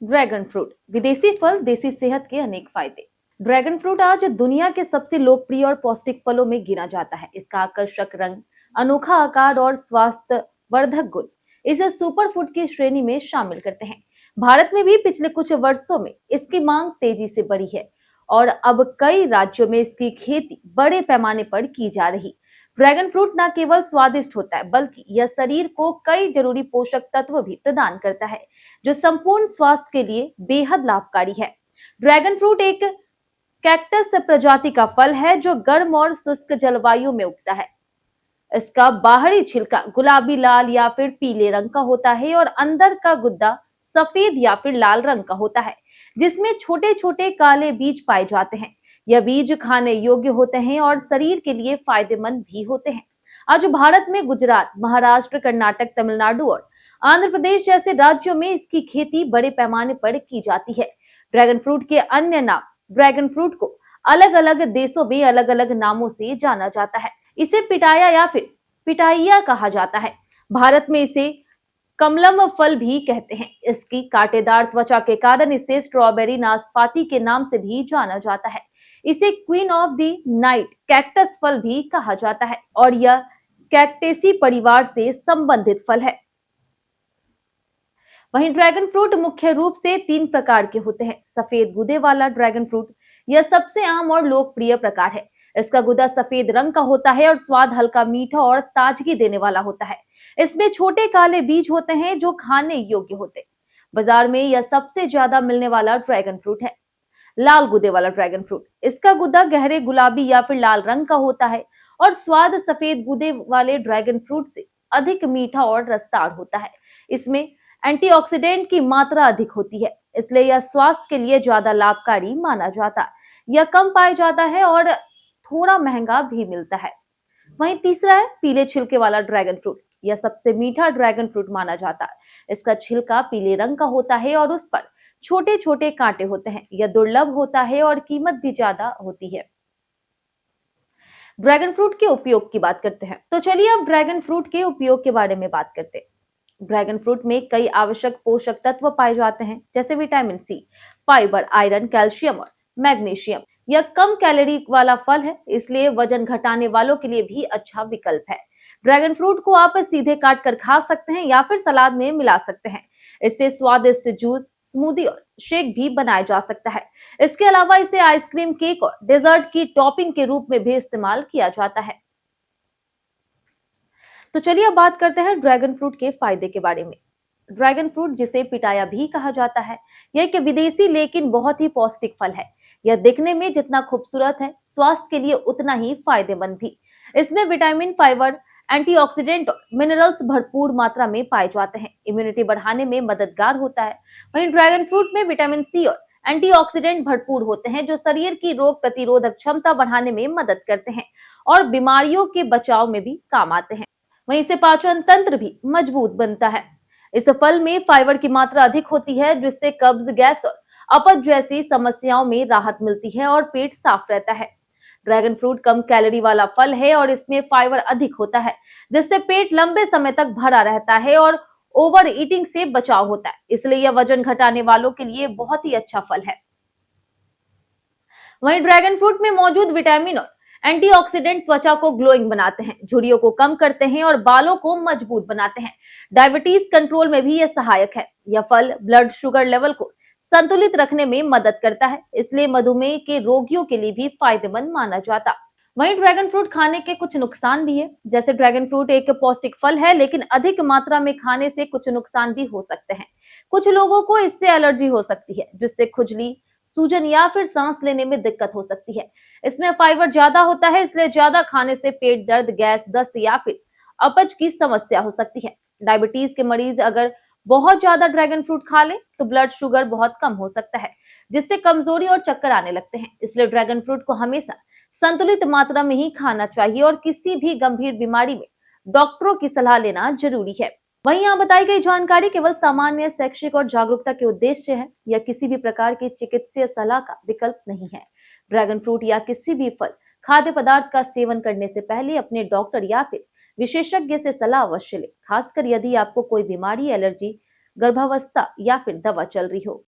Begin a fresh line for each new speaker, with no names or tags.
Dragon fruit विदेशी फल, देसी सेहत के अनेक फायदे। ड्रैगन फ्रूट आज दुनिया के सबसे लोकप्रिय और पौष्टिक फलों में गिना जाता है। इसका आकर्षक रंग, अनोखा आकार और स्वास्थ्य वर्धक गुण इसे सुपर फूड की श्रेणी में शामिल करते हैं। भारत में भी पिछले कुछ वर्षों में इसकी मांग तेजी से बढ़ी है और अब कई राज्यों में इसकी खेती बड़े पैमाने पर की जा रही। ड्रैगन फ्रूट न केवल स्वादिष्ट होता है, बल्कि यह शरीर को कई जरूरी पोषक तत्व भी प्रदान करता है, जो संपूर्ण स्वास्थ्य के लिए बेहद लाभकारी है। ड्रैगन फ्रूट एक कैक्टस प्रजाति का फल है जो गर्म और शुष्क जलवायु में उगता है। इसका बाहरी छिलका गुलाबी, लाल या फिर पीले रंग का होता है और अंदर का गुद्दा सफेद या फिर लाल रंग का होता है, जिसमें छोटे छोटे काले बीज पाए जाते हैं। यह बीज खाने योग्य होते हैं और शरीर के लिए फायदेमंद भी होते हैं। आज भारत में गुजरात, महाराष्ट्र, कर्नाटक, तमिलनाडु और आंध्र प्रदेश जैसे राज्यों में इसकी खेती बड़े पैमाने पर की जाती है। ड्रैगन फ्रूट के अन्य नाम, ड्रैगन फ्रूट को अलग अलग देशों में अलग अलग नामों से जाना जाता है। इसे पिटाया या फिर पिटाइया कहा जाता है। भारत में इसे कमलम फल भी कहते हैं। इसकी कांटेदार त्वचा के कारण इसे स्ट्रॉबेरी नाशपाती के नाम से भी जाना जाता है। इसे queen of the night cactus फल भी कहा जाता है और यह कैक्टेसी परिवार से संबंधित फल है। वहीं ड्रैगन फ्रूट मुख्य रूप से 3 प्रकार के होते हैं। सफेद गूदे वाला ड्रैगन फ्रूट यह सबसे आम और लोकप्रिय प्रकार है। इसका गुदा सफेद रंग का होता है और स्वाद हल्का मीठा और ताजगी देने वाला होता है। इसमें छोटे काले बीज होते हैं जो खाने योग्य होते हैं। बाजार में यह सबसे ज्यादा मिलने वाला ड्रैगन फ्रूट है। लाल गूदे वाला ड्रैगन फ्रूट, इसका गुदा गहरे गुलाबी या फिर लाल रंग का होता है और स्वाद सफेद गूदे वाले ड्रैगन फ्रूट से अधिक मीठा और रसदार होता है। इसमें एंटीऑक्सीडेंट की मात्रा अधिक होती है, इसलिए यह स्वास्थ्य के लिए ज्यादा लाभकारी माना जाता है। यह कम पाया जाता है और थोड़ा महंगा भी मिलता है। वहीं तीसरा है पीले छिलके वाला ड्रैगन फ्रूट। यह सबसे मीठा ड्रैगन फ्रूट माना जाता है। इसका छिलका पीले रंग का होता है और उस पर छोटे छोटे कांटे होते हैं। यह दुर्लभ होता है और कीमत भी ज्यादा होती है। ड्रैगन फ्रूट के उपयोग की बात करते हैं, तो चलिए अब ड्रैगन फ्रूट के उपयोग के बारे में बात करते हैं। ड्रैगन फ्रूट में कई आवश्यक पोषक तत्व पाए जाते हैं, जैसे vitamin C, fibre, iron, calcium और मैग्नीशियम। यह कम कैलोरी वाला फल है, इसलिए वजन घटाने वालों के लिए भी अच्छा विकल्प है। ड्रैगन फ्रूट को आप सीधे काट कर खा सकते हैं या फिर सलाद में मिला सकते हैं। इससे स्वादिष्ट जूस, स्मूदी और शेक भी बनाया जा सकता है। इसके अलावा इसे आइसक्रीम, केक और डेजर्ट की टॉपिंग के रूप में भी इस्तेमाल किया जाता है। तो चलिए अब बात करते हैं ड्रैगन फ्रूट के फायदे के बारे में। ड्रैगन फ्रूट, जिसे पिटाया भी कहा जाता है, यह एक विदेशी लेकिन बहुत ही पौष्टिक फल है। यह दिखने में जितना खूबसूरत है, स्वास्थ्य के लिए उतना ही फायदेमंद भी। इसमें विटामिन, फाइबर, एंटीऑक्सीडेंट और मिनरल्स भरपूर मात्रा में पाए जाते हैं। इम्यूनिटी बढ़ाने में मददगार होता है। वहीं ड्रैगन फ्रूट में विटामिन सी और एंटीऑक्सीडेंट भरपूर होते हैं, जो शरीर की रोग प्रतिरोधक क्षमता बढ़ाने में मदद करते हैं और बीमारियों के बचाव में भी काम आते हैं। वहीं से पाचन तंत्र भी मजबूत बनता है। इस फल में फाइबर की मात्रा अधिक होती है, जिससे कब्ज, गैस और अपच जैसी समस्याओं में राहत मिलती है और पेट साफ रहता है। ड्रैगन फ्रूट कम कैलोरी वाला फल है और इसमें फाइबर अधिक होता है, जिससे पेट लंबे समय तक भरा रहता है और ओवर ईटिंग से बचाव होता है। इसलिए यह वजन घटाने वालों के लिए बहुत ही अच्छा फल है। वहीं ड्रैगन फ्रूट में मौजूद विटामिन और एंटीऑक्सीडेंट त्वचा को ग्लोइंग बनाते हैं, झुर्रियों को कम करते हैं और बालों को मजबूत बनाते हैं। डायबिटीज कंट्रोल में भी यह सहायक है। यह फल ब्लड शुगर लेवल को संतुलित रखने में मदद करता है, इसलिए मधुमेह के रोगियों के लिए भी फायदेमंद माना जाता। वहीं ड्रैगन फ्रूट खाने के कुछ नुकसान भी है। जैसे ड्रैगन फ्रूट एक पौष्टिक फल है, लेकिन अधिक मात्रा में खाने से कुछ नुकसान भी हो सकते हैं। कुछ लोगों को इससे एलर्जी हो सकती है, जिससे खुजली, सूजन या फिर सांस लेने में दिक्कत हो सकती है। इसमें फाइबर ज्यादा होता है, इसलिए ज्यादा खाने से पेट दर्द, गैस, दस्त या फिर अपच की समस्या हो सकती है। डायबिटीज के मरीज अगर बहुत ज्यादा ड्रैगन फ्रूट खा ले तो ब्लड शुगर बहुत कम हो सकता है, जिससे कमजोरी और चक्कर आने लगते हैं। इसलिए ड्रैगन फ्रूट को हमेशा संतुलित मात्रा में ही खाना चाहिए और किसी भी गंभीर बीमारी में डॉक्टरों की सलाह लेना जरूरी है। वहीं यहाँ बताई गई जानकारी केवल सामान्य, शैक्षिक और जागरूकता के उद्देश्य है। यह किसी भी प्रकार की चिकित्सीय सलाह का विकल्प नहीं है। ड्रैगन फ्रूट या किसी भी फल, खाद्य पदार्थ का सेवन करने से पहले अपने डॉक्टर या फिर विशेषज्ञ से सलाह अवश्य लें, खासकर यदि आपको कोई बीमारी, एलर्जी, गर्भावस्था या फिर दवा चल रही हो।